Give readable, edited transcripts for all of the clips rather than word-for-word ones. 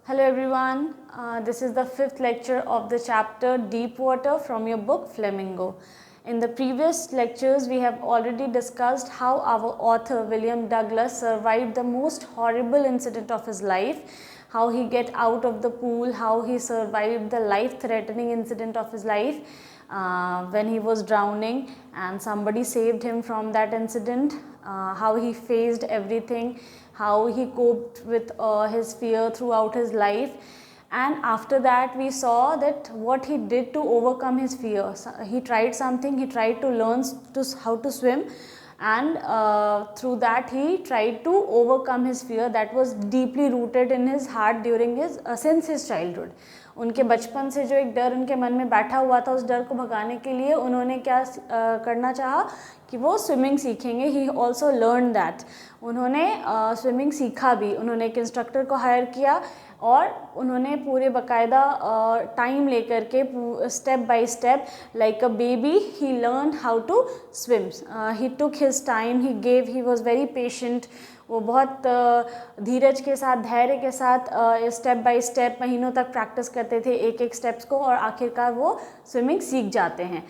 Hello everyone, this is the fifth lecture of the chapter Deep Water from your book Flamingo. In the previous lectures, we have already discussed how our author William Douglas survived the most horrible incident of his life, how he get out of the pool, how he survived the life-threatening incident of his life when he was drowning and somebody saved him from that incident, how he faced everything, how he coped with his fear throughout his life, and after that we saw that what he did to overcome his fear. He tried something, he tried to learn how to swim, and through that he tried to overcome his fear that was deeply rooted in his heart during his since his childhood. उनके बचपन से जो एक डर उनके मन में बैठा हुआ था, उस डर को भगाने के लिए उन्होंने क्या करना चाहा कि वो स्विमिंग सीखेंगे. He also learn that. उन्होंने स्विमिंग सीखा भी. उन्होंने एक इंस्ट्रक्टर को हायर किया और उन्होंने पूरे बाकायदा टाइम लेकर के step by step like a baby he learn how to swim. He took his time, he was very patient. वो बहुत धीरज के साथ, धैर्य के साथ स्टेप बाय स्टेप महीनों तक प्रैक्टिस करते थे एक एक स्टेप्स को, और आखिरकार वो स्विमिंग सीख जाते हैं.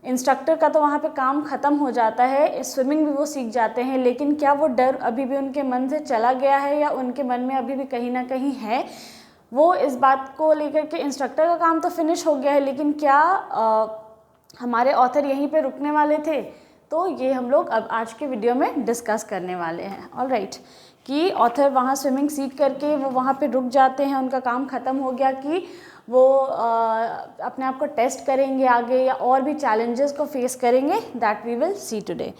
इंस्ट्रक्टर का तो वहाँ पे काम ख़त्म हो जाता है, स्विमिंग भी वो सीख जाते हैं, लेकिन क्या वो डर अभी भी उनके मन से चला गया है या उनके मन में अभी भी कहीं ना कहीं है, वो इस बात को लेकर के इंस्ट्रक्टर का काम तो फिनिश हो गया है, लेकिन क्या हमारे ऑथर यहीं पे रुकने वाले थे? तो ये हम लोग अब आज के वीडियो में डिस्कस करने वाले हैं. ऑलराइट, कि ऑथर वहाँ स्विमिंग सीख करके वो वहाँ पे रुक जाते हैं, उनका काम ख़त्म हो गया कि वो अपने आप को टेस्ट करेंगे आगे या और भी चैलेंजेस को फेस करेंगे. That we will see today.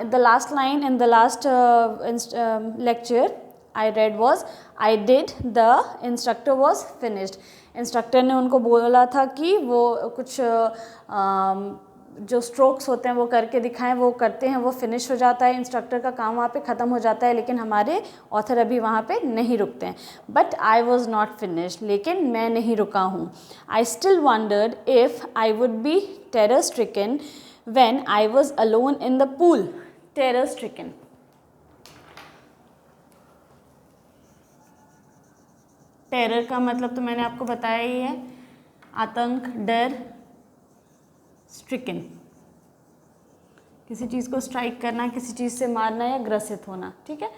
The last line in the last lecture I read was, I did, the instructor was finished. Instructor ने उनको बोला था कि वो कुछ जो स्ट्रोक्स होते हैं वो करके दिखाएं, वो करते हैं, वो फिनिश हो जाता है, इंस्ट्रक्टर का काम वहाँ पे ख़त्म हो जाता है. लेकिन हमारे ऑथर अभी वहाँ पे नहीं रुकते हैं. But I was not finished, लेकिन मैं नहीं रुका हूँ. I still wondered if I would be terror stricken when I was alone in the pool. Terror stricken, terror का मतलब तो मैंने आपको बताया ही है, आतंक, डर. स्ट्रिकन, किसी चीज़ को स्ट्राइक करना, किसी चीज़ से मारना या ग्रसित होना. ठीक है,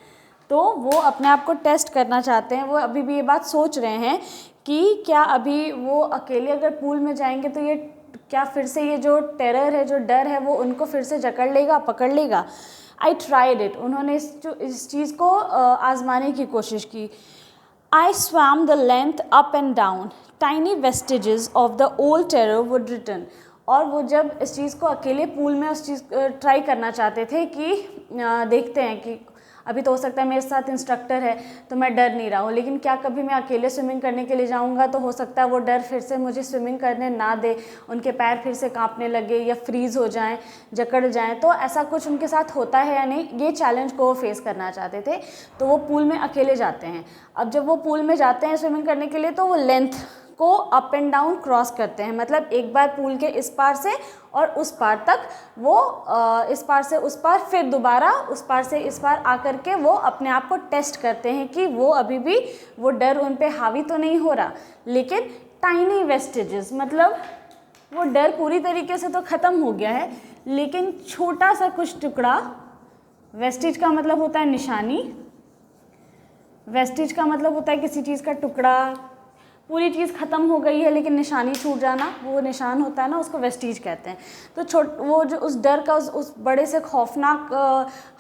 तो वो अपने आप को टेस्ट करना चाहते हैं. वो अभी भी ये बात सोच रहे हैं कि क्या अभी वो अकेले अगर पूल में जाएंगे तो ये क्या फिर से ये जो टेरर है, जो डर है, वो उनको फिर से जकड़ लेगा, पकड़ लेगा. I tried it. उन्होंने इस चीज़ को आजमाने की कोशिश की. I swam the length up and down. Tiny vestiges of the old terror would return. और वो जब इस चीज़ को अकेले पूल में उस चीज़ ट्राई करना चाहते थे कि देखते हैं कि अभी तो हो सकता है मेरे साथ इंस्ट्रक्टर है तो मैं डर नहीं रहा हूँ, लेकिन क्या कभी मैं अकेले स्विमिंग करने के लिए जाऊँगा तो हो सकता है वो डर फिर से मुझे स्विमिंग करने ना दे, उनके पैर फिर से कांपने लगे या फ्रीज़ हो जाएं, जकड़ जाएं. तो ऐसा कुछ उनके साथ होता है या नहीं, ये चैलेंज को वो फेस करना चाहते थे. तो वो पूल में अकेले जाते हैं. अब जब वो पूल में जाते हैं स्विमिंग करने के लिए तो वो लेंथ को अप एंड डाउन क्रॉस करते हैं. मतलब एक बार पूल के इस पार से और उस पार तक, वो इस पार से उस पार, फिर दोबारा उस पार से इस पार आकर के वो अपने आप को टेस्ट करते हैं कि वो अभी भी वो डर उन पे हावी तो नहीं हो रहा. लेकिन टाइनी वेस्टेजेस, मतलब वो डर पूरी तरीके से तो ख़त्म हो गया है, लेकिन छोटा सा कुछ टुकड़ा. वेस्टेज का मतलब होता है निशानी. वेस्टेज का मतलब होता है किसी चीज़ का टुकड़ा. पूरी चीज़ ख़त्म हो गई है लेकिन निशानी छूट जाना, वो निशान होता है ना, उसको वेस्टीज कहते हैं. तो वो जो उस डर का, उस बड़े से खौफनाक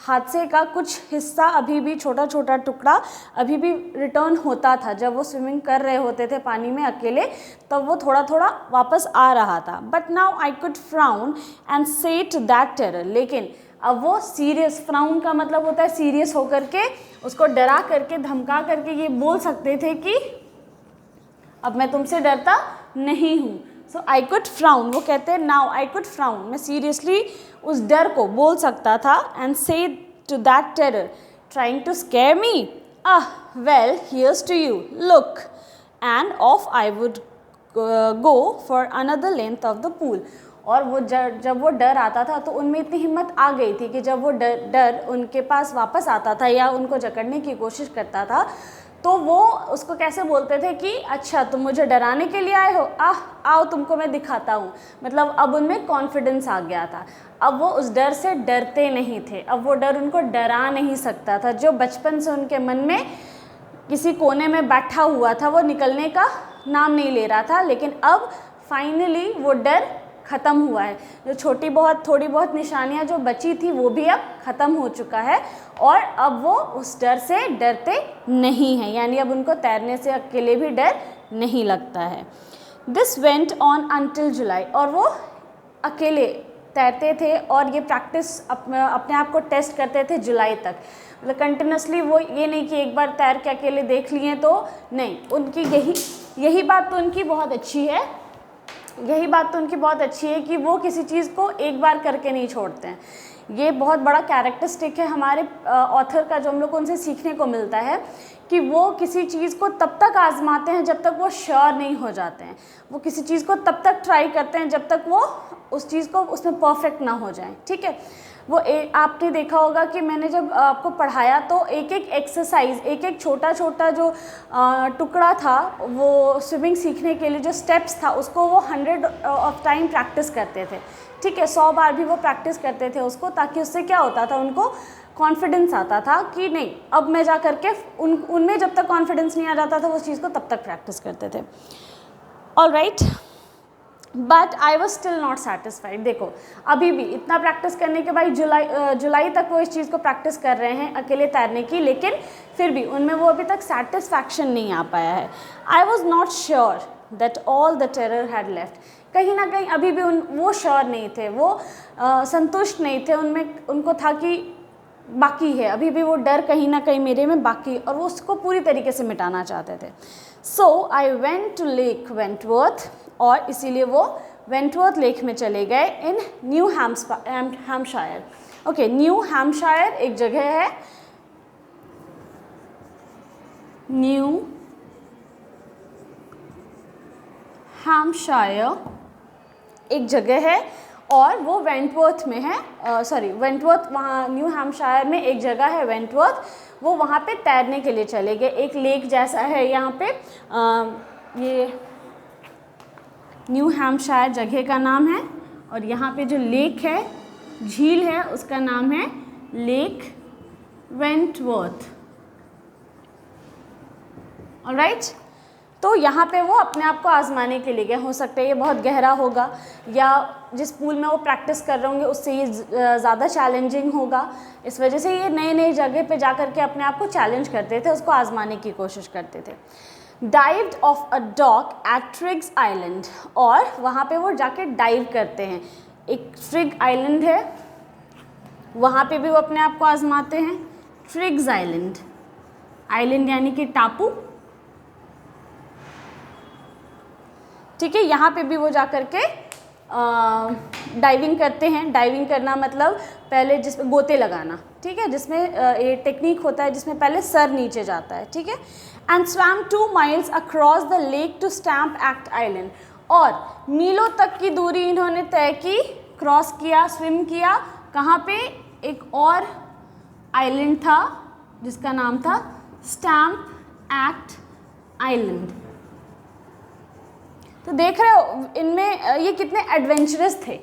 हादसे का कुछ हिस्सा अभी भी, छोटा छोटा टुकड़ा अभी भी रिटर्न होता था. जब वो स्विमिंग कर रहे होते थे पानी में अकेले, तब वो थोड़ा थोड़ा वापस आ रहा था. But now I could frown and set that terror. लेकिन अब वो सीरियस, फ्राउन का मतलब होता है सीरियस होकर के, उसको डरा करके, धमका करके ये बोल सकते थे कि अब मैं तुमसे डरता नहीं हूँ. सो आई कुड फ्राउन, वो कहते हैं नाउ आई कुड फ्राउन, मैं सीरियसली उस डर को बोल सकता था. And say to that terror trying to scare me, well here's to you, look. And off I would go for another length of the pool. और वो जब वो डर आता था तो उनमें इतनी हिम्मत आ गई थी कि जब वो डर उनके पास वापस आता था या उनको जकड़ने की कोशिश करता था, तो वो उसको कैसे बोलते थे कि अच्छा तुम मुझे डराने के लिए आए हो, आओ तुमको मैं दिखाता हूँ। मतलब अब उनमें कॉन्फिडेंस आ गया था, अब वो उस डर से डरते नहीं थे, अब वो डर उनको डरा नहीं सकता था। जो बचपन से उनके मन में किसी कोने में बैठा हुआ था वो निकलने का नाम नहीं ले रहा था, लेकिन अब फाइनली वो डर ख़त्म हुआ है। जो थोड़ी बहुत निशानियाँ जो बची थी वो भी अब ख़त्म हो चुका है और अब वो उस डर से डरते नहीं हैं, यानी अब उनको तैरने से अकेले भी डर नहीं लगता है। दिस वेंट ऑन अंटिल जुलाई, और वो अकेले तैरते थे और ये प्रैक्टिस अपने आप को टेस्ट करते थे जुलाई तक। मतलब कंटिन्यूसली वो ये नहीं कि एक बार तैर के अकेले देख लिए तो नहीं, उनकी यही बात तो उनकी बहुत अच्छी है, यही बात तो उनकी बहुत अच्छी है कि वो किसी चीज़ को एक बार करके नहीं छोड़ते हैं। ये बहुत बड़ा कैरेक्टरिस्टिक है हमारे ऑथर का, जो हम लोग को उनसे सीखने को मिलता है कि वो किसी चीज़ को तब तक आजमाते हैं जब तक वो श्योर नहीं हो जाते हैं। वो किसी चीज़ को तब तक ट्राई करते हैं जब तक वो उस चीज़ को उसमें परफेक्ट ना हो जाए। ठीक है, वो आपने देखा होगा कि मैंने जब आपको पढ़ाया तो एक एक एक्सरसाइज, एक एक छोटा छोटा जो टुकड़ा था वो स्विमिंग सीखने के लिए जो स्टेप्स था उसको वो 100 ऑफ टाइम प्रैक्टिस करते थे। ठीक है, 100 बार भी वो प्रैक्टिस करते थे उसको, ताकि उससे क्या होता था, उनको कॉन्फिडेंस आता था कि नहीं अब मैं जा करके उनमें जब तक कॉन्फिडेंस नहीं आ जाता था वो उस चीज़ को तब तक प्रैक्टिस करते थे। All right, but I was still not satisfied. देखो अभी भी इतना प्रैक्टिस करने के बाद जुलाई तक वो इस चीज़ को प्रैक्टिस कर रहे हैं अकेले तैरने की, लेकिन फिर भी उनमें वो अभी तक सेटिस्फैक्शन नहीं आ पाया है। आई was not sure that all the terror had left. कहीं ना कहीं अभी भी वो श्योर नहीं थे, वो संतुष्ट नहीं थे, उनको था कि बाकी है, अभी भी वो डर कहीं ना कहीं मेरे में बाकी, और वो उसको पूरी तरीके से मिटाना चाहते थे। So I went to Lake Wentworth, और इसीलिए वो वेंटवर्थ लेक में चले गए in New Hampshire. Okay, New Hampshire एक जगह है, न्यू हैम्पशायर एक जगह है और वो वेंटवर्थ में है। वेंटवर्थ, वहाँ न्यू हैम्पशायर में एक जगह है वेंटवर्थ, वो वहाँ पे तैरने के लिए चले गए। एक लेक जैसा है यहाँ पे, ये न्यू हैम्पशायर जगह का नाम है, और यहाँ पे जो लेक है, झील है, उसका नाम है लेक वेंटवर्थ। ऑलराइट, तो यहाँ पे वो अपने आप को आजमाने के लिए गए। हो सकता है ये बहुत गहरा होगा, या जिस पूल में वो प्रैक्टिस कर रहे होंगे उससे ये ज़्यादा चैलेंजिंग होगा, इस वजह से ये नए नए जगह पे जा कर के अपने आप को चैलेंज करते थे, उसको आजमाने की कोशिश करते थे। Dived off a dock at Triggs Island, और वहाँ पे वो जाके डाइव करते हैं। एक ट्रिग आइलैंड है, वहाँ पे भी वो अपने आप को आजमाते हैं। ट्रिग्स आइलैंड, आइलैंड यानी कि टापू। ठीक है, यहाँ पे भी वो जा कर के डाइविंग करते हैं। डाइविंग करना मतलब पहले जिसमें गोते लगाना, ठीक है, जिसमें ये टेक्निक होता है जिसमें पहले सर नीचे जाता है। ठीक है, and swam 2 miles across the lake to Stamp Act Island, और मीलों तक की दूरी इन्होंने तय की, क्रॉस किया, स्विम किया। कहाँ पे? एक और आइलैंड था जिसका नाम था स्टैम्प एक्ट आइलैंड। तो देख रहे हो इनमें ये कितने एडवेंचरस थे,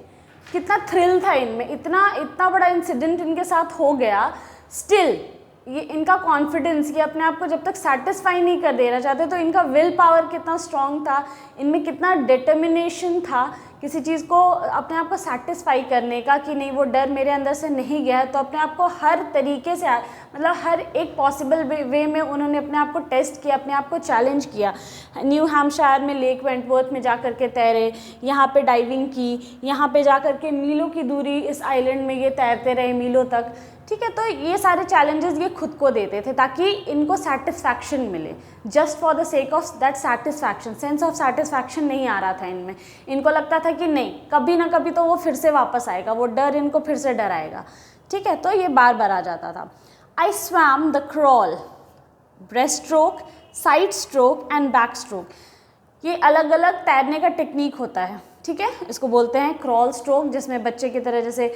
कितना थ्रिल था इनमें, इतना बड़ा इंसिडेंट इनके साथ हो गया, स्टिल ये इनका कॉन्फिडेंस, ये अपने आप को जब तक सेटिस्फाई नहीं कर देना चाहते, तो इनका विल पावर कितना स्ट्रॉन्ग था, इनमें कितना डिटर्मिनेशन था किसी चीज़ को अपने आप को सेटिस्फाई करने का, कि नहीं वो डर मेरे अंदर से नहीं गया है। तो अपने आप को हर तरीके से, मतलब हर एक पॉसिबल वे में उन्होंने अपने आप को टेस्ट किया, अपने आप को चैलेंज किया। न्यू हैम्पशायर में लेक वेंटवर्थ में जा कर के तैरे, यहाँ पे डाइविंग की, यहाँ पे जा कर के मीलों की दूरी इस आइलैंड में ये तैरते रहे मीलों तक। ठीक है, तो ये सारे चैलेंजेस ये खुद को देते थे ताकि इनको सेटिस्फैक्शन मिले, just for the sake of that satisfaction. Sense of satisfaction नहीं आ रहा था इनमें, इनको लगता था कि नहीं कभी ना कभी तो वो फिर से वापस आएगा, वो डर इनको फिर से डराएगा। ठीक है, तो ये बार बार आ जाता था। आई swum the crawl, breast stroke, side stroke and back stroke. ये अलग अलग तैरने का टेक्निक होता है। ठीक है, इसको बोलते हैं क्रॉल स्ट्रोक, जिसमें बच्चे की तरह जैसे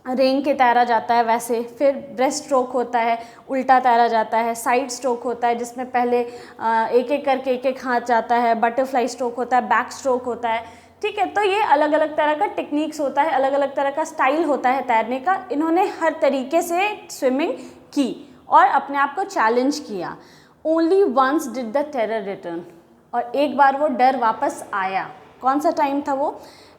रेंग के तैरा जाता है वैसे, फिर ब्रेस्ट स्ट्रोक होता है, उल्टा तैरा जाता है, साइड स्ट्रोक होता है जिसमें पहले एक एक करके एक एक हाथ जाता है, बटरफ्लाई स्ट्रोक होता है, बैक स्ट्रोक होता है, ठीक है। तो ये अलग अलग तरह का टेक्निक्स होता है, अलग अलग तरह का स्टाइल होता है तैरने का। इन्होंने हर तरीके से स्विमिंग की और अपने आप को चैलेंज किया। Only once did the terror return, और एक बार वो डर वापस आया। कौन सा टाइम था वो?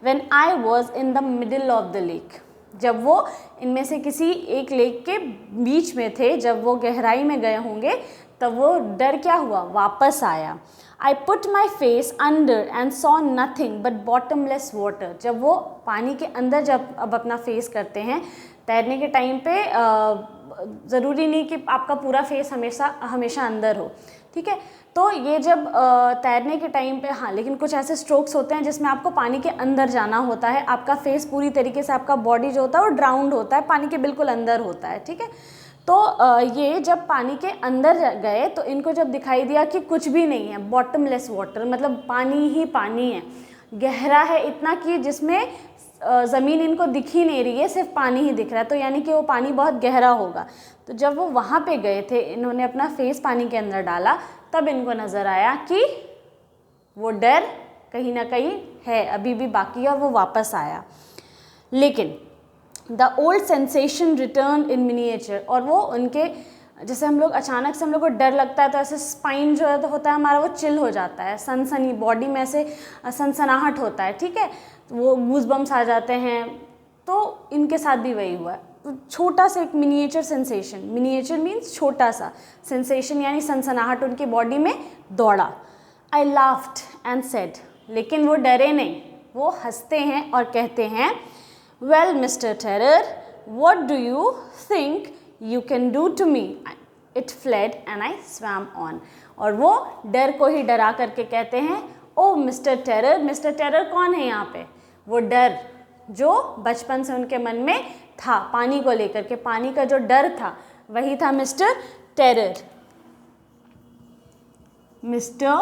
When I was in the middle of the lake, जब वो इनमें से किसी एक लेक के बीच में थे, जब वो गहराई में गए होंगे, तब वो डर क्या हुआ? वापस आया। I put my face under and saw nothing but bottomless water, जब वो पानी के अंदर जब अब अपना फेस करते हैं तैरने के टाइम पे, ज़रूरी नहीं कि आपका पूरा फेस हमेशा अंदर हो, ठीक है। तो ये जब तैरने के टाइम पे, हाँ, लेकिन कुछ ऐसे स्ट्रोक्स होते हैं जिसमें आपको पानी के अंदर जाना होता है, आपका फेस पूरी तरीके से, आपका बॉडी जो होता है वो ड्राउंड होता है, पानी के बिल्कुल अंदर होता है, ठीक है। तो ये जब पानी के अंदर गए तो इनको जब दिखाई दिया कि कुछ भी नहीं है, बॉटमलेस वाटर, मतलब पानी ही पानी है, गहरा है इतना कि जिसमें ज़मीन इनको दिख ही नहीं रही है, सिर्फ पानी ही दिख रहा है, तो यानी कि वो पानी बहुत गहरा होगा। तो जब वो वहाँ पे गए थे, इन्होंने अपना फेस पानी के अंदर डाला, तब इनको नज़र आया कि वो डर कहीं ना कहीं है, अभी भी बाकी है, और वो वापस आया। लेकिन the old sensation return in miniature, और वो उनके, जैसे हम लोग अचानक से हम लोग को डर लगता है तो ऐसे स्पाइन जो है तो होता है हमारा, वो चिल हो जाता है, सनसनी, बॉडी में ऐसे सनसनाहट होता है, ठीक है, वो गूज़बम्स आ जाते हैं। तो इनके साथ भी वही हुआ है, छोटा सा एक मिनिएचर सेंसेशन, मिनिएचर मीन्स छोटा सा, सेंसेशन यानी सनसनाहट उनकी बॉडी में दौड़ा। आई लाफ्ड एंड सेड, लेकिन वो डरे नहीं, वो हंसते हैं और कहते हैं, well mister terror, what do you think you can do to me? It fled and I swam on. और वो डर को ही डरा करके कहते हैं, oh mister terror. Mister terror कौन है यहाँ पे? वो डर जो बचपन से उनके मन में था पानी को लेकर के, पानी का जो डर था वही था मिस्टर टेरर। मिस्टर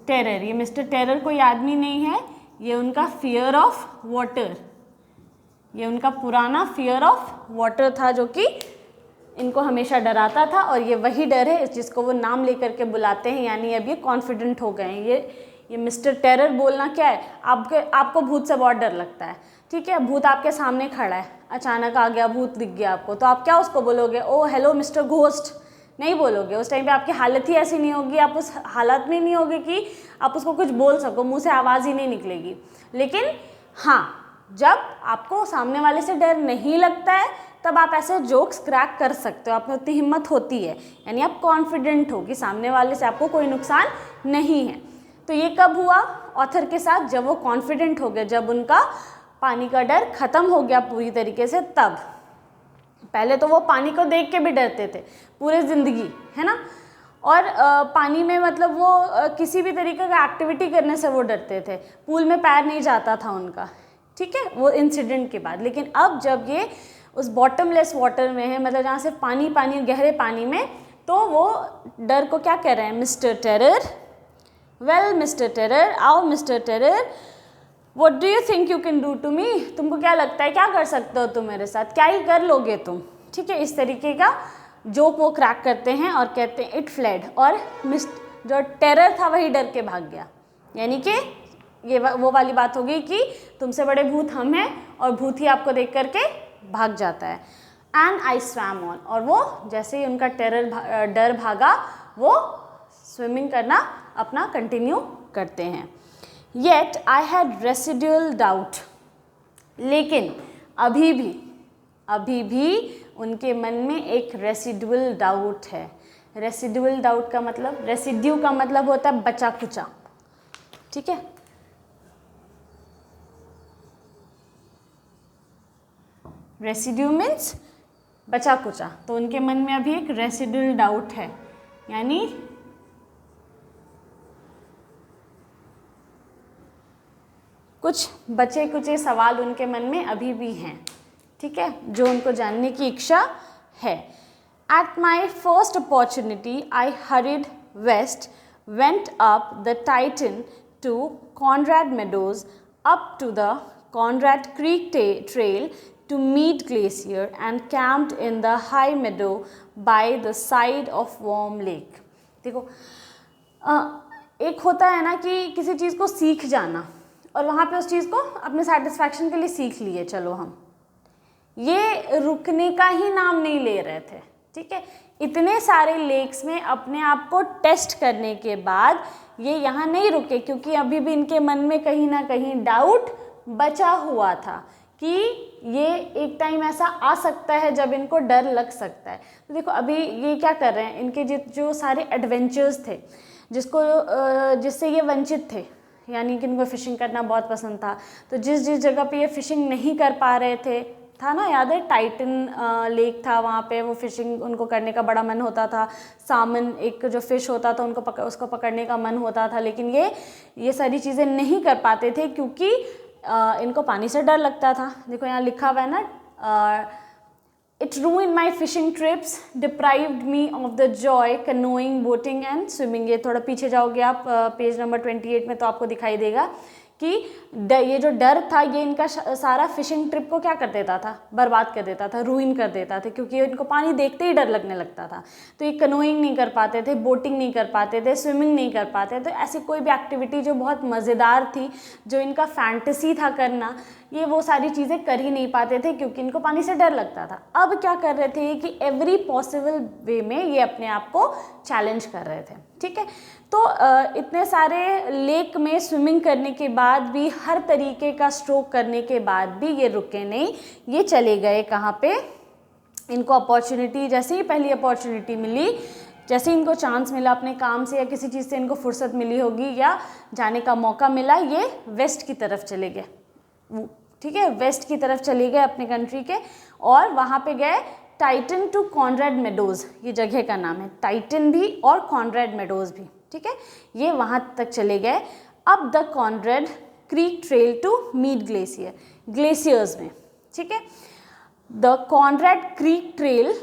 टेरर, ये मिस्टर टेरर कोई आदमी नहीं है, ये उनका फियर ऑफ वाटर, ये उनका पुराना फियर ऑफ वाटर था जो कि इनको हमेशा डराता था, और ये वही डर है जिसको वो नाम लेकर के बुलाते हैं, यानी अब ये कॉन्फिडेंट हो गए हैं। ये मिस्टर टेरर बोलना क्या है? आपको भूत से बहुत डर लगता है, ठीक है, भूत आपके सामने खड़ा है, अचानक आ गया भूत, दिख गया आपको, तो आप क्या उसको बोलोगे? ओ हेलो मिस्टर घोस्ट, नहीं बोलोगे। उस टाइम पे आपकी हालत ही ऐसी नहीं होगी, आप उस हालत में नहीं होगे कि आप उसको कुछ बोल सको, मुंह से आवाज़ ही नहीं निकलेगी। लेकिन हाँ, जब आपको सामने वाले से डर नहीं लगता है तब आप ऐसे जोक्स क्रैक कर सकते हो, आप में उतनी हिम्मत होती है, यानी आप कॉन्फिडेंट हो कि सामने वाले से आपको कोई नुकसान नहीं है। तो ये कब हुआ ऑथर के साथ? जब वो कॉन्फिडेंट हो गए, जब उनका पानी का डर खत्म हो गया पूरी तरीके से। तब पहले तो वो पानी को देख के भी डरते थे पूरे ज़िंदगी, है ना, और पानी में मतलब वो किसी भी तरीके का एक्टिविटी करने से वो डरते थे, पूल में पैर नहीं जाता था उनका, ठीक है, वो इंसिडेंट के बाद। लेकिन अब जब ये उस बॉटमलेस वाटर में है, मतलब जहाँ से पानी पानी, गहरे पानी में, तो वो डर को क्या कह रहे हैं? Mister Terror, well mister Terror, आओ mister terror, what do you think you can do to me? तुमको क्या लगता है क्या कर सकते हो तुम मेरे साथ, क्या ही कर लोगे तुम, ठीक है। इस तरीके का जोक वो क्रैक करते हैं और कहते हैं इट फ्लेड, और जो टेरर था वही डर के भाग गया। यानी कि ये वो वाली बात हो गई कि तुमसे बड़े भूत हम हैं और भूत ही आपको देख करके भाग जाता है। एंड आई स्वैम ऑन, और वो जैसे ही उनका डर भागा, वो स्विमिंग करना अपना कंटिन्यू करते हैं। Yet I had residual doubt, लेकिन अभी भी उनके मन में एक रेसिडुअल डाउट है। रेसिडुअल डाउट का मतलब, रेसिड्यू का मतलब होता है बचा कुचा, ठीक है। रेसिड्यू मीन्स बचा कुचा, तो उनके मन में अभी एक रेसिडुअल डाउट है, यानी कुछ बचे कुचे सवाल उनके मन में अभी भी हैं, ठीक है, जो उनको जानने की इच्छा है। At my first opportunity I hurried west, went up the Tieton to Conrad Meadows, up to the Conrad Creek trail to meet glacier and camped in the high meadow by the side of warm lake. देखो एक होता है ना कि किसी चीज़ को सीख जाना और वहाँ पे उस चीज़ को अपने सेटिस्फैक्शन के लिए सीख लिए, चलो हम, ये रुकने का ही नाम नहीं ले रहे थे, ठीक है। इतने सारे लेक्स में अपने आप को टेस्ट करने के बाद ये यहाँ नहीं रुके, क्योंकि अभी भी इनके मन में कहीं ना कहीं डाउट बचा हुआ था कि ये एक टाइम ऐसा आ सकता है जब इनको डर लग सकता है। तो देखो अभी ये क्या कर रहे हैं, इनके जो सारे एडवेंचर्स थे जिससे ये वंचित थे, यानी कि इनको फ़िशिंग करना बहुत पसंद था, तो जिस जगह पे ये फ़िशिंग नहीं कर पा रहे थे, था ना, याद है टाइटन लेक था, वहाँ पे वो फ़िशिंग उनको करने का बड़ा मन होता था, सामन एक जो फ़िश होता था उनको उसको पकड़ने का मन होता था, लेकिन ये सारी चीज़ें नहीं कर पाते थे क्योंकि इनको पानी से डर लगता था। देखो यहाँ लिखा हुआ है ना, It ruined my fishing trips, deprived me of the joy, canoeing, boating and swimming. ये थोड़ा पीछे जाओगे आप पेज नंबर 28 में तो आपको दिखाई देगा कि ये जो डर था ये इनका सारा फिशिंग ट्रिप को क्या कर देता था, बर्बाद कर देता था, रूइन कर देता था, क्योंकि इनको पानी देखते ही डर लगने लगता था। तो ये कनोइंग नहीं कर पाते थे, बोटिंग नहीं कर पाते थे, स्विमिंग नहीं कर पाते, तो ऐसी कोई भी एक्टिविटी जो बहुत मज़ेदार थी, जो इनका फैंटेसी था करना, ये वो सारी चीज़ें कर ही नहीं पाते थे क्योंकि इनको पानी से डर लगता था। अब क्या कर रहे थे कि एवरी पॉसिबल वे में ये अपने आप को चैलेंज कर रहे थे, ठीक है। तो इतने सारे लेक में स्विमिंग करने के बाद भी, हर तरीके का स्ट्रोक करने के बाद भी ये रुके नहीं, ये चले गए कहाँ पे, इनको अपॉर्चुनिटी, जैसे ही पहली अपॉर्चुनिटी मिली, जैसे इनको चांस मिला अपने काम से या किसी चीज़ से इनको फुर्सत मिली होगी या जाने का मौका मिला, ये वेस्ट की तरफ चले गए, ठीक है, वेस्ट की तरफ चले गए अपने कंट्री के, और वहाँ पे गए टाइटन टू कॉनरेड मेडोज़, ये जगह का नाम है, टाइटन भी और कॉनरेड मेडोज़ भी, ठीक है, ये वहाँ तक चले गए। अब the Conrad Creek trail to meet glacier, glaciers में, ठीक है, the Conrad Creek trail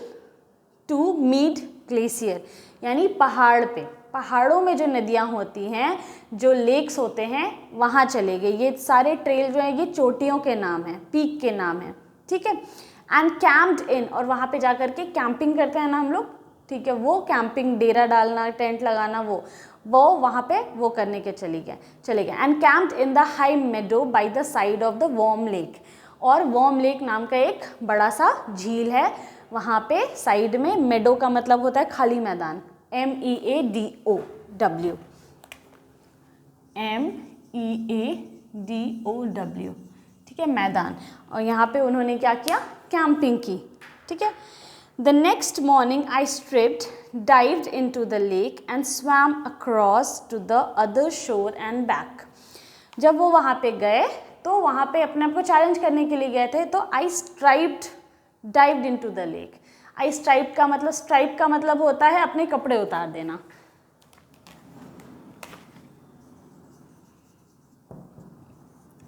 to meet glacier, यानी पहाड़ पे, पहाड़ों में जो नदियाँ होती हैं, जो लेक्स होते हैं, वहाँ चले गए। ये सारे ट्रेल जो हैं ये चोटियों के नाम हैं, पीक के नाम हैं, ठीक है। एंड कैम्प्ड इन, और वहाँ पे जा कर के कैंपिंग करते हैं ना हम लोग, ठीक है, वो कैंपिंग, डेरा डालना, टेंट लगाना, वो वहाँ पे वो करने के चले गए। And camped in the high meadow by the side of the Warm Lake, और वार्म लेक नाम का एक बड़ा सा झील है, वहाँ पे साइड में, मेडो का मतलब होता है खाली मैदान, MEADO, ठीक है, मैदान, और यहाँ पे उन्होंने क्या किया, कैंपिंग की, ठीक है। The next morning I stripped, dived into the lake and swam across to the other shore and back. जब वो वहाँ पे गए तो वहाँ पे अपने आप को चैलेंज करने के लिए गए थे, तो I stripped dived into the lake. I stripe का मतलब होता है अपने कपड़े उतार देना।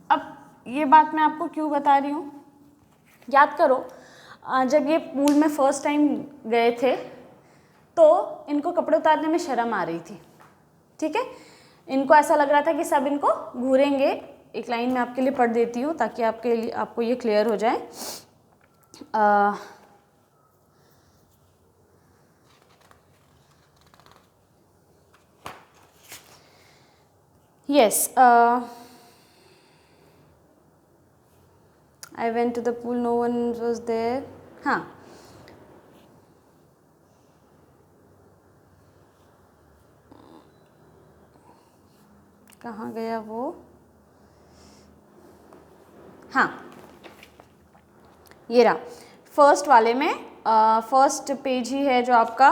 अब ये बात मैं आपको क्यों बता रही हूँ, याद करो, जब ये पूल में फर्स्ट टाइम गए थे तो इनको कपड़े उतारने में शर्म आ रही थी, ठीक है, इनको ऐसा लग रहा था कि सब इनको घूरेंगे। एक लाइन मैं आपके लिए पढ़ देती हूँ ताकि आपको ये क्लियर हो जाए। Yes, I went to the pool, no one was there. हाँ, कहाँ गया वो, हाँ, ये रहा फर्स्ट वाले में, फर्स्ट पेज ही है जो आपका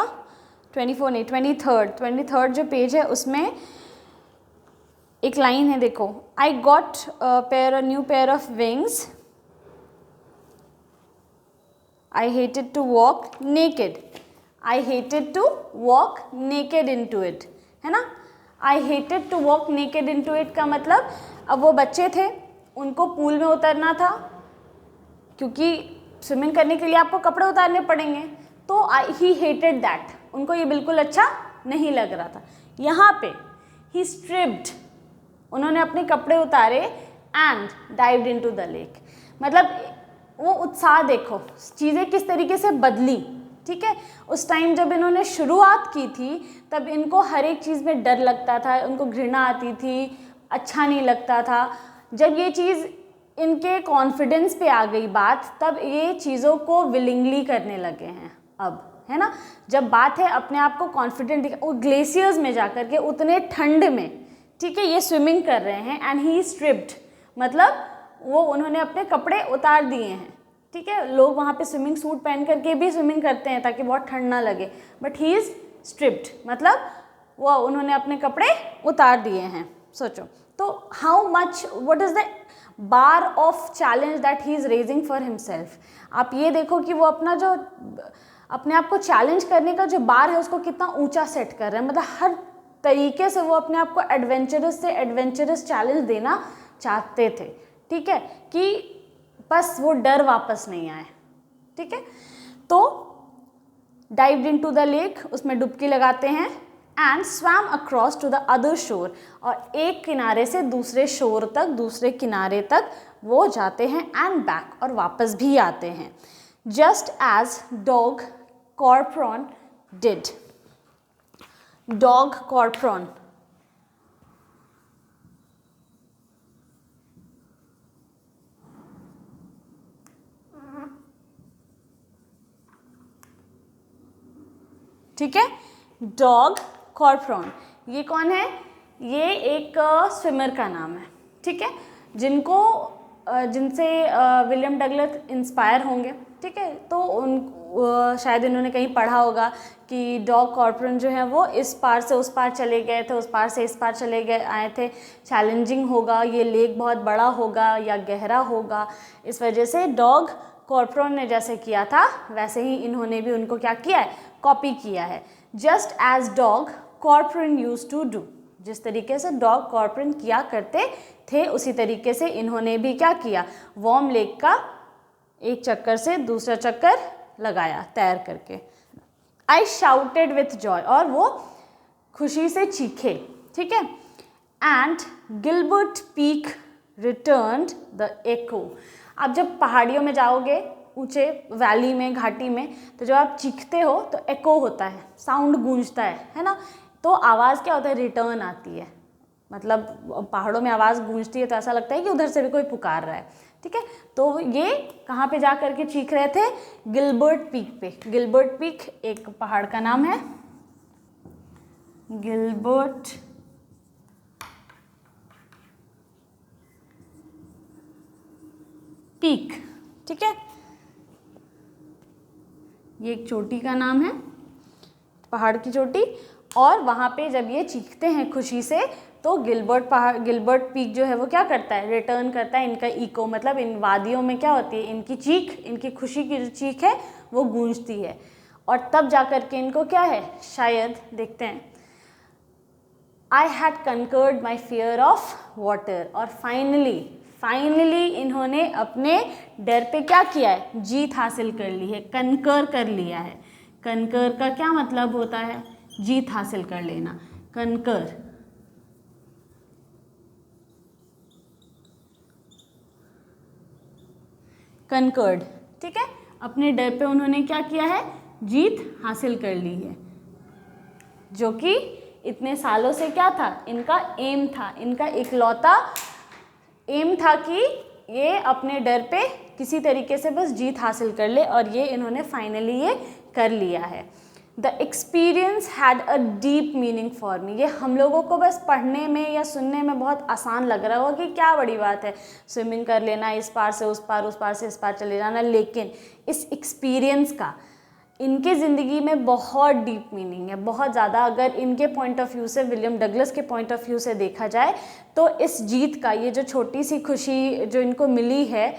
24 नहीं 23rd जो पेज है, उसमें एक लाइन है, देखो, I got a new pair of wings, I hated to walk naked, I hated to walk naked into it, है ना। I hated to walk naked into it का मतलब, अब वो बच्चे थे, उनको पूल में उतरना था, क्योंकि स्विमिंग करने के लिए आपको कपड़े उतारने पड़ेंगे, तो ही हेटेड दैट, उनको ये बिल्कुल अच्छा नहीं लग रहा था। यहाँ पे ही स्ट्रिप्ड, उन्होंने अपने कपड़े उतारे, and dived into the lake, मतलब वो उत्साह देखो, चीज़ें किस तरीके से बदली, ठीक है। उस टाइम जब इन्होंने शुरुआत की थी तब इनको हर एक चीज़ में डर लगता था, उनको घृणा आती थी, अच्छा नहीं लगता था। जब ये चीज़ इनके कॉन्फिडेंस पे आ गई बात, तब ये चीज़ों को विलिंगली करने लगे हैं अब, है ना। जब बात है अपने आप को कॉन्फिडेंट, वो ग्लेशियर्स में जा कर के उतने ठंड में, ठीक है, ये स्विमिंग कर रहे हैं एंड ही स्ट्रिप्ड, मतलब वो उन्होंने अपने कपड़े उतार दिए हैं, ठीक है। लोग वहाँ पे स्विमिंग सूट पहन करके भी स्विमिंग करते हैं ताकि बहुत ठंड ना लगे, बट ही इज़ स्ट्रिप्ड, मतलब वो उन्होंने अपने कपड़े उतार दिए हैं। सोचो तो how much, what is the bar of challenge that he is raising for himself. आप ये देखो कि वो अपना जो अपने आप को चैलेंज करने का जो बार है उसको कितना ऊंचा सेट कर रहे हैं, मतलब हर तरीके से वो अपने आप को एडवेंचरस से एडवेंचरस चैलेंज देना चाहते थे, ठीक है, कि बस वो डर वापस नहीं आए, ठीक है। तो डाइव्ड इनटू द लेक, उसमें डुबकी लगाते हैं, and swam across to the other shore, और एक किनारे से दूसरे शोर तक, दूसरे किनारे तक वो जाते हैं, एंड बैक, और वापस भी आते हैं, just as Dog Corpron did. Dog Corpron, ठीक है, डॉग कॉर्प्रॉन, ये कौन है? ये एक स्विमर का नाम है, ठीक है, जिनसे विलियम डगलस इंस्पायर होंगे, ठीक है। तो शायद इन्होंने कहीं पढ़ा होगा कि डॉग कॉर्प्रॉन जो है वो इस पार से उस पार चले गए थे, उस पार से इस पार चले गए आए थे, चैलेंजिंग होगा, ये लेक बहुत बड़ा होगा या गहरा होगा, इस वजह से डॉग कॉर्प्रॉन ने जैसे किया था वैसे ही इन्होंने भी उनको क्या किया है, कॉपी किया है। Just as Dog Corpron used to do, जिस तरीके से डॉग कॉर्प्रॉन किया करते थे उसी तरीके से इन्होंने भी क्या किया, वॉर्म लेक का एक चक्कर से दूसरा चक्कर लगाया तैर करके। आई शाउटेड विथ जॉय, और वो खुशी से चीखे, ठीक है। And Gilbert Peak returned the echo. आप जब पहाड़ियों में जाओगे, ऊंचे वैली में, घाटी में, तो जब आप चीखते हो तो एको होता है, साउंड गूंजता है ना। तो आवाज़ क्या होता है, रिटर्न आती है, मतलब पहाड़ों में आवाज़ गूंजती है तो ऐसा लगता है कि उधर से भी कोई पुकार रहा है, ठीक है। तो ये कहाँ पे जा करके चीख रहे थे, गिलबर्ट पीक पे। गिलबर्ट पीक एक पहाड़ का नाम है, गिलबर्ट पीक, ठीक है, ये एक चोटी का नाम है, पहाड़ की चोटी। और वहाँ पे जब ये चीखते हैं खुशी से तो गिलबर्ट पीक जो है वो क्या करता है, रिटर्न करता है इनका इको, मतलब इन वादियों में क्या होती है, इनकी चीख, इनकी खुशी की जो चीख है वो गूंजती है, और तब जा कर के इनको क्या है, शायद देखते हैं, I had conquered my fear of water, और फाइनली इन्होंने अपने डर पे क्या किया है, जीत हासिल कर ली है, कंकर कर लिया है। कंकर का क्या मतलब होता है, जीत हासिल कर लेना, कंकर, कंकर्ड, ठीक है। अपने डर पे उन्होंने क्या किया है, जीत हासिल कर ली है, जो कि इतने सालों से क्या था, इनका एम था, इनका इकलौता एम था कि ये अपने डर पे किसी तरीके से बस जीत हासिल कर ले, और ये इन्होंने फाइनली ये कर लिया है। The experience had a deep meaning for me. ये हम लोगों को बस पढ़ने में या सुनने में बहुत आसान लग रहा होगा कि क्या बड़ी बात है, स्विमिंग कर लेना, इस पार से उस पार, उस पार से इस पार चले जाना, लेकिन इस एक्सपीरियंस का इनके ज़िंदगी में बहुत डीप मीनिंग है, बहुत ज़्यादा। अगर इनके पॉइंट ऑफ व्यू से, विलियम डगलस के पॉइंट ऑफ व्यू से देखा जाए तो इस जीत का, ये जो छोटी सी खुशी जो इनको मिली है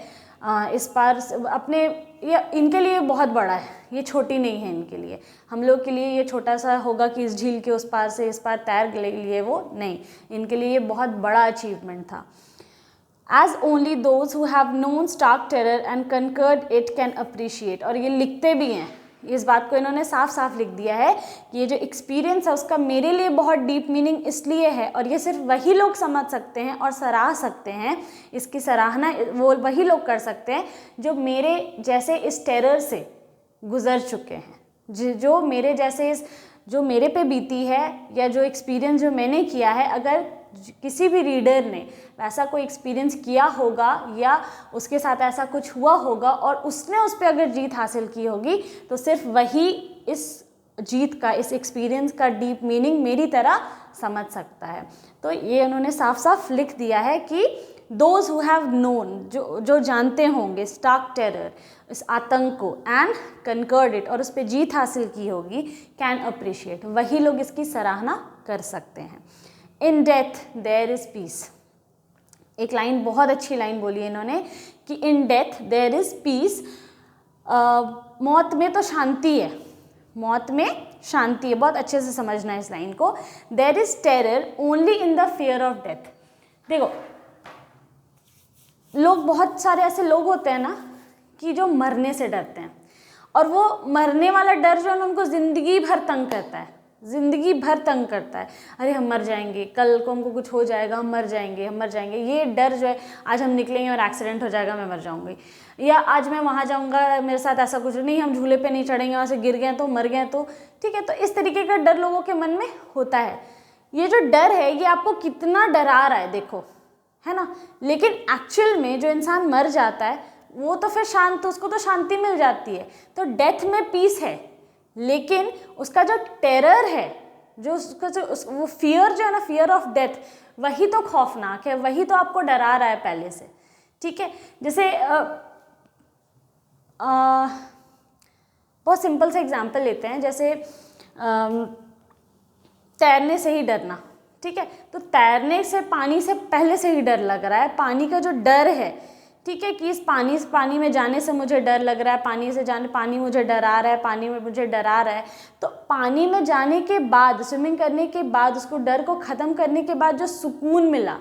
इस पार अपने, ये इनके लिए बहुत बड़ा है, ये छोटी नहीं है इनके लिए। हम लोग के लिए ये छोटा सा होगा कि इस झील के उस पार से इस पार तैर लिए, वो नहीं, इनके लिए ये बहुत बड़ा अचीवमेंट था। As only those who have known stark terror and conquered it can appreciate, और ये लिखते भी हैं इस बात को इन्होंने साफ साफ लिख दिया है कि ये जो एक्सपीरियंस है उसका मेरे लिए बहुत डीप मीनिंग इसलिए है, और ये सिर्फ वही लोग समझ सकते हैं और सराह सकते हैं, इसकी सराहना वो वही लोग कर सकते हैं जो मेरे जैसे इस टेरर से गुजर चुके हैं, जो मेरे जैसे जो मेरे पे बीती है या जो एक्सपीरियंस जो मैंने किया है, अगर किसी भी रीडर ने वैसा कोई एक्सपीरियंस किया होगा या उसके साथ ऐसा कुछ हुआ होगा और उसने उस पर अगर जीत हासिल की होगी, तो सिर्फ वही इस जीत का, इस एक्सपीरियंस का डीप मीनिंग मेरी तरह समझ सकता है। तो ये उन्होंने साफ साफ लिख दिया है कि दोज हु हैव नोन, जो जानते होंगे स्टार्क टेरर, इस आतंक को, एंड कनकर्ड इट, और उस पर जीत हासिल की होगी, कैन अप्रिशिएट, वही लोग इसकी सराहना कर सकते हैं। In death there is peace, एक लाइन बहुत अच्छी लाइन बोली है इन्होंने कि in death there is peace, मौत में तो शांति है, मौत में शांति है, बहुत अच्छे से समझना है इस लाइन को। There is terror only in the fear of death. देखो, लोग, बहुत सारे ऐसे लोग होते हैं ना कि जो मरने से डरते हैं, और वो मरने वाला डर जो है उनको ज़िंदगी भर तंग करता है, ज़िंदगी भर तंग करता है। अरे हम मर जाएंगे, कल को हमको कुछ हो जाएगा, हम मर जाएंगे, हम मर जाएंगे, ये डर जो है, आज हम निकलेंगे और एक्सीडेंट हो जाएगा, मैं मर जाऊंगी, या आज मैं वहाँ जाऊँगा, मेरे साथ ऐसा कुछ नहीं, हम झूले पे नहीं चढ़ेंगे, वहाँ से गिर गए तो मर गए तो, ठीक है। तो इस तरीके का डर लोगों के मन में होता है। ये जो डर है ये आपको कितना डरा रहा है, देखो, है ना। लेकिन एक्चुअल में जो इंसान मर जाता है वो तो फिर शांत, उसको तो शांति मिल जाती है। तो डेथ में पीस है, लेकिन उसका जो टेरर है, जो उसका जो वो फियर जो है ना, फियर ऑफ डेथ, वही तो खौफनाक है, वही तो आपको डरा रहा है पहले से, ठीक है। जैसे बहुत सिंपल सा एग्जांपल लेते हैं, जैसे तैरने से ही डरना, ठीक है। तो तैरने से, पानी से पहले से ही डर लग रहा है, पानी का जो डर है, ठीक है, कि इस पानी में जाने से मुझे डर लग रहा है, पानी मुझे डरा रहा है, पानी में मुझे डरा रहा है। तो पानी में जाने के बाद, स्विमिंग करने के बाद, उसको डर को ख़त्म करने के बाद जो सुकून मिला,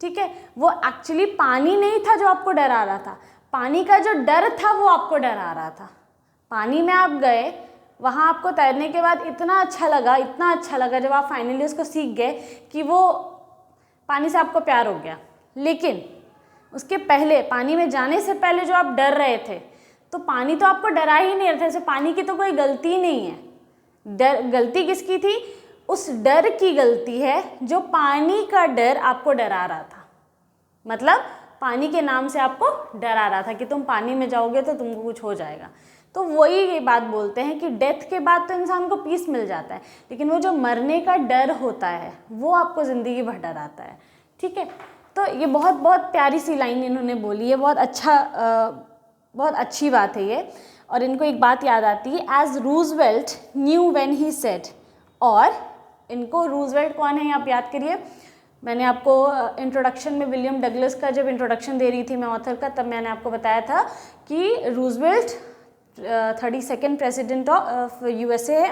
ठीक है, वो एक्चुअली पानी नहीं था जो आपको डरा रहा था, पानी का जो डर था वो आपको डरा रहा था। पानी में आप गए, वहाँ आपको तैरने के बाद इतना अच्छा लगा जब आप फाइनली उसको सीख गए कि वो पानी से आपको प्यार हो गया। लेकिन उसके पहले, पानी में जाने से पहले जो आप डर रहे थे, तो पानी तो आपको डरा ही नहीं रहा था, ऐसे पानी की तो कोई गलती नहीं है। गलती किसकी थी? उस डर की गलती है जो पानी का डर आपको डरा रहा था। मतलब पानी के नाम से आपको डरा रहा था कि तुम पानी में जाओगे तो तुमको कुछ हो जाएगा। तो वही ये बात बोलते हैं कि डेथ के बाद तो इंसान को पीस मिल जाता है, लेकिन वो जो मरने का डर होता है वो आपको ज़िंदगी भर डराता है, ठीक है। तो ये बहुत बहुत प्यारी सी लाइन इन्होंने बोली है, बहुत अच्छी बात है ये। और इनको एक बात याद आती है, as Roosevelt knew when he said, और इनको रूजवेल्ट कौन है आप याद करिए। मैंने आपको इंट्रोडक्शन में विलियम डगलस का जब इंट्रोडक्शन दे रही थी मैं ऑथर का, तब मैंने आपको बताया था कि Roosevelt 32nd president of USA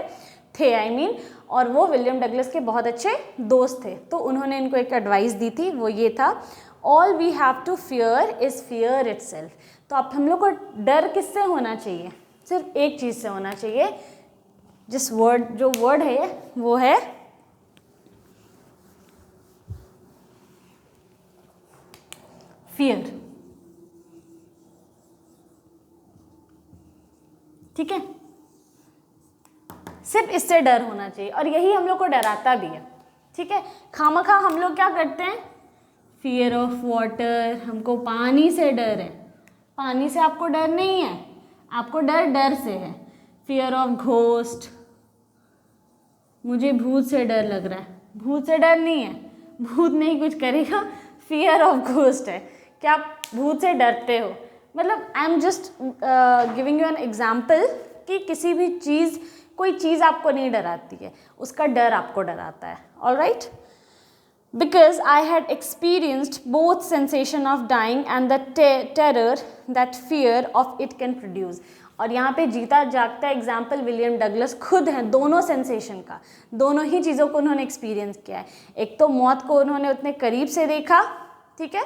थे, और वो विलियम डगलस के बहुत अच्छे दोस्त थे। तो उन्होंने इनको एक एडवाइस दी थी, वो ये था, all we have to fear is fear itself. तो अब हम लोग को डर किससे होना चाहिए? सिर्फ एक चीज़ से होना चाहिए, जो वर्ड है वो है फियर, ठीक है। सिर्फ इससे डर होना चाहिए, और यही हम लोग को डराता भी है, ठीक है। खामखा हम लोग क्या करते हैं, फियर ऑफ वाटर, हमको पानी से डर है। पानी से आपको डर नहीं है, आपको डर से है। फियर ऑफ घोस्ट, मुझे भूत से डर लग रहा है, भूत से डर नहीं है, भूत नहीं कुछ करेगा, फियर ऑफ घोस्ट है कि आप भूत से डरते हो। मतलब I am just giving you an example कि किसी भी चीज़, कोई चीज़ आपको नहीं डराती है, उसका डर आपको डराता है। All right, because I had experienced both sensation of dying and the terror that fear of it can produce. और यहाँ पे जीता जागता एग्जाम्पल विलियम डगलस खुद हैं, दोनों सेंसेशन का, दोनों ही चीज़ों को उन्होंने एक्सपीरियंस किया है। एक तो मौत को उन्होंने उतने करीब से देखा, ठीक है,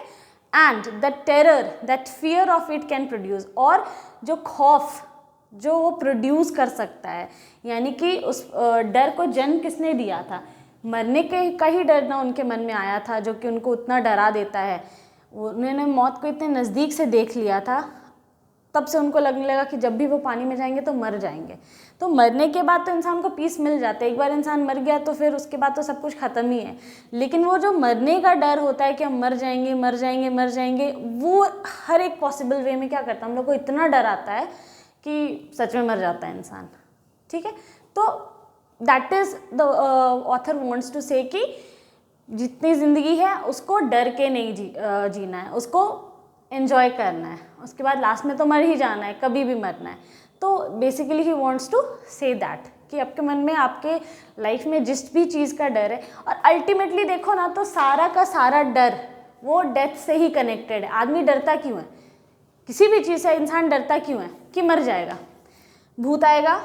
and the terror that fear of it can produce, और जो खौफ जो वो प्रोड्यूस कर सकता है। यानी कि उस डर को जन्म किसने दिया था? मरने के का ही डर ना उनके मन में आया था, जो कि उनको उतना डरा देता है। उन्होंने मौत को इतने नज़दीक से देख लिया था, तब से उनको लगने लगा कि जब भी वो पानी में जाएंगे तो मर जाएंगे। तो मरने के बाद तो इंसान को पीस मिल जाता है, एक बार इंसान मर गया तो फिर उसके बाद तो सब कुछ ख़त्म ही है। लेकिन वो जो मरने का डर होता है कि हम मर जाएंगे मर जाएंगे मर जाएंगे, वो हर एक पॉसिबल वे में क्या करता है, हम लोग को इतना डर आता है कि सच में मर जाता है इंसान। ठीक है, तो that is the author wants to say कि जितनी ज़िंदगी है उसको डर के नहीं जीना है, उसको एन्जॉय करना है, उसके बाद लास्ट में तो मर ही जाना है, कभी भी मरना है। तो basically he wants to say that कि आपके मन में आपके लाइफ में जिस भी चीज़ का डर है, और अल्टीमेटली देखो ना तो सारा का सारा डर वो डेथ से ही कनेक्टेड है। आदमी डरता क्यों है? किसी भी चीज़ से इंसान डरता क्यों है? कि मर जाएगा, भूत आएगा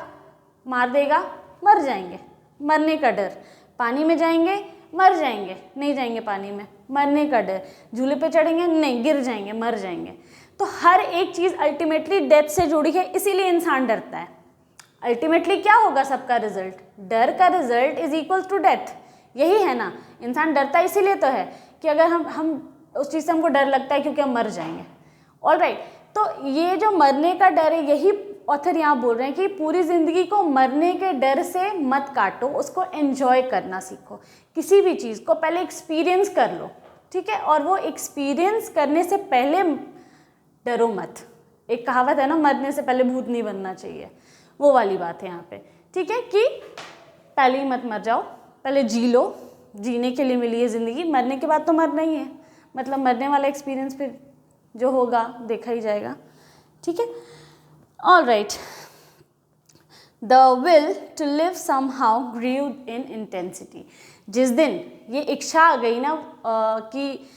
मार देगा, मर जाएंगे, मरने का डर। पानी में जाएंगे मर जाएंगे, नहीं जाएंगे पानी में, मरने का डर। झूले पे चढ़ेंगे, नहीं गिर जाएंगे, मर जाएंगे। तो हर एक चीज़ अल्टीमेटली डेथ से जुड़ी है, इसीलिए इंसान डरता है। अल्टीमेटली क्या होगा सबका रिजल्ट? डर का result is equal to death. यही है ना, इंसान डरता इसीलिए तो है कि अगर हम उस चीज़ से हमको डर लगता है क्योंकि हम मर जाएंगे। ऑलराइट, तो ये जो मरने का डर है, यही ऑथर यहाँ बोल रहे हैं कि पूरी ज़िंदगी को मरने के डर से मत काटो, उसको एन्जॉय करना सीखो। किसी भी चीज़ को पहले एक्सपीरियंस कर लो, ठीक है, और वो एक्सपीरियंस करने से पहले डरो मत। एक कहावत है ना, मरने से पहले भूत नहीं बनना चाहिए, वो वाली बात है यहाँ पे। ठीक है, कि पहले ही मत मर जाओ, पहले जी लो। जीने के लिए मिली है ज़िंदगी, मरने के बाद तो मरना ही है, मतलब मरने वाला एक्सपीरियंस फिर जो होगा देखा ही जाएगा। ठीक है, all right. The will to live somehow grew in intensity. जिस दिन ये इच्छा आ गई ना कि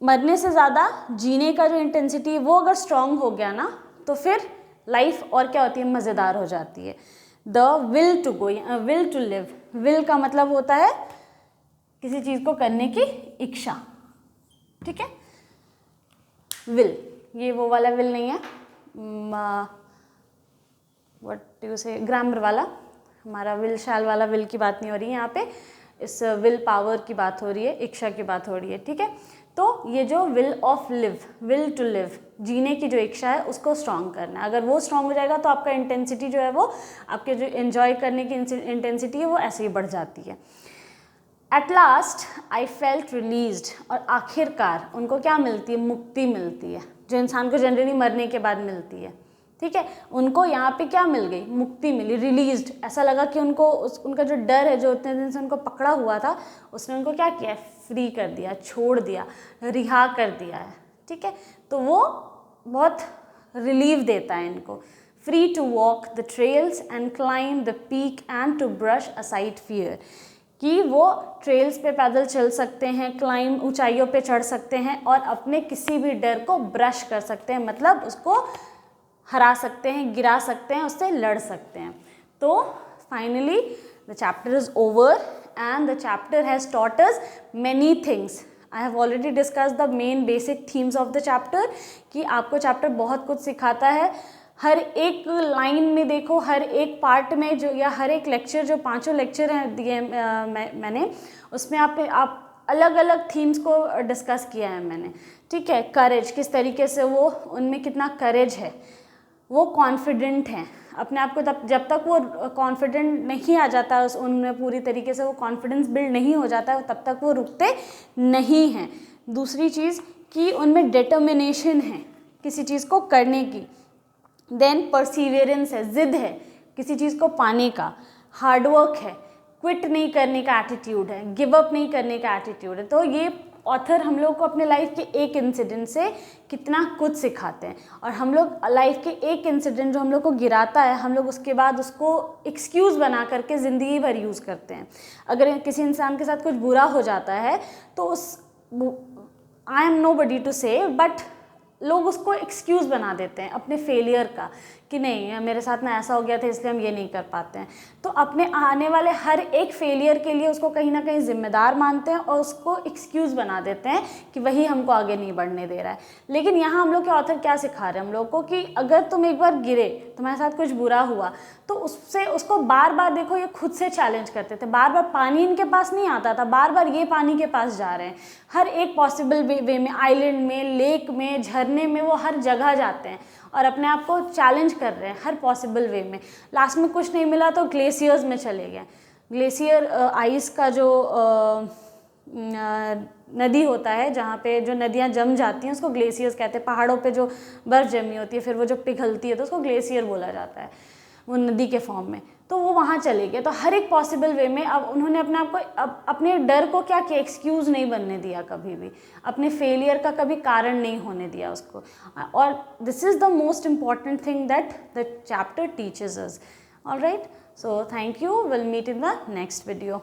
मरने से ज़्यादा जीने का जो इंटेंसिटी है वो अगर स्ट्रॉन्ग हो गया ना, तो फिर लाइफ और क्या होती है, मज़ेदार हो जाती है। The will to go, will to live, will का मतलब होता है किसी चीज़ को करने की इच्छा। ठीक है, विल, ये वो वाला विल नहीं है व्हाट यू से ग्रामर वाला, हमारा विल शैल वाला विल की बात नहीं हो रही है यहाँ पे, इस विल पावर की बात हो रही है, इच्छा की बात हो रही है। ठीक है, तो ये जो will of live, will to live, जीने की जो इच्छा है उसको स्ट्रॉन्ग करना है। अगर वो स्ट्रॉन्ग हो जाएगा तो आपका इंटेंसिटी जो है वो, आपके जो एंजॉय करने की इंटेंसिटी है वो ऐसे ही बढ़ जाती है। At last I felt released, और आखिरकार उनको क्या मिलती है, मुक्ति मिलती है, जो इंसान को जनरली मरने के बाद मिलती है। ठीक है, उनको यहाँ पे क्या मिल गई, मुक्ति मिली, रिलीज्ड। ऐसा लगा कि उनको उनका जो डर है जो इतने दिन से उनको पकड़ा हुआ था, उसने उनको क्या किया, फ्री कर दिया, छोड़ दिया, रिहा कर दिया है। ठीक है, तो वो बहुत रिलीफ देता है इनको। Free to walk the trails and climb the peak and to brush aside fear, कि वो ट्रेल्स पे पैदल चल सकते हैं, क्लाइम ऊंचाइयों पे चढ़ सकते हैं और अपने किसी भी डर को ब्रश कर सकते हैं, मतलब उसको हरा सकते हैं, गिरा सकते हैं, उससे लड़ सकते हैं। तो finally the chapter is over and the chapter has taught us many things. I have already discuss the main basic themes of the chapter, कि आपको चैप्टर बहुत कुछ सिखाता है। हर एक लाइन में देखो, हर एक पार्ट में जो, या हर एक लेक्चर, जो 5 लेक्चर हैं दिए मैंने, उसमें आप अलग अलग थीम्स को डिस्कस किया है मैंने। ठीक है, करेज, किस तरीके से वो, उनमें कितना करेज है, वो कॉन्फिडेंट हैं अपने आप को, तब जब तक वो कॉन्फिडेंट नहीं आ जाता है उनमें पूरी तरीके से, वो कॉन्फिडेंस बिल्ड नहीं हो जाता है, तब तक वो रुकते नहीं हैं। दूसरी चीज़ कि उनमें डिटर्मिनेशन है किसी चीज़ को करने की। देन परसीवियरेंस है, जिद है किसी चीज़ को पाने का। हार्डवर्क है, क्विट नहीं करने का एटीट्यूड है, गिव अप नहीं करने का एटीट्यूड है। तो ये ऑथर हम लोग को अपने लाइफ के एक इंसिडेंट से कितना कुछ सिखाते हैं, और हम लोग लाइफ के एक इंसिडेंट जो हम लोग को गिराता है, हम लोग उसके बाद उसको एक्सक्यूज़ बना करके ज़िंदगी भर यूज़ करते हैं। अगर किसी इंसान के साथ कुछ बुरा हो जाता है तो I am nobody to say, but लोग उसको एक्सक्यूज़ बना देते हैं अपने फेलियर का, कि नहीं मेरे साथ ना ऐसा हो गया था इसलिए हम ये नहीं कर पाते हैं। तो अपने आने वाले हर एक फेलियर के लिए उसको कहीं ना कहीं जिम्मेदार मानते हैं और उसको एक्सक्यूज़ बना देते हैं कि वही हमको आगे नहीं बढ़ने दे रहा है। लेकिन यहाँ हम लोग के ऑथर क्या सिखा रहे हैं हम लोग को कि अगर तुम एक बार गिरे, तुम्हारे साथ कुछ बुरा हुआ, तो उससे उसको बार बार देखो, ये खुद से चैलेंज करते थे, बार बार पानी इनके पास नहीं आता था, बार बार ये पानी के पास जा रहे हैं, हर एक पॉसिबल वे में, आइलैंड में, लेक में, झरने में, वो हर जगह जाते हैं और अपने आप को चैलेंज कर रहे हैं हर पॉसिबल वे में। लास्ट में कुछ नहीं मिला तो ग्लेशियर्स में चले गए। ग्लेशियर आइस का जो नदी होता है, जहाँ पे जो नदियाँ जम जाती हैं उसको ग्लेशियर्स कहते हैं। पहाड़ों पे जो बर्फ़ जमी होती है फिर वो जो पिघलती है तो उसको ग्लेशियर बोला जाता है, वो नदी के फॉर्म में। तो वो वहाँ चले गए। तो हर एक पॉसिबल वे में अब उन्होंने अपने आप को अपने डर को क्या किया, एक्सक्यूज़ नहीं बनने दिया कभी भी, अपने फेलियर का कभी कारण नहीं होने दिया उसको। और this is the most important thing that the chapter teaches us. Alright, so thank you, we'll meet in the next video.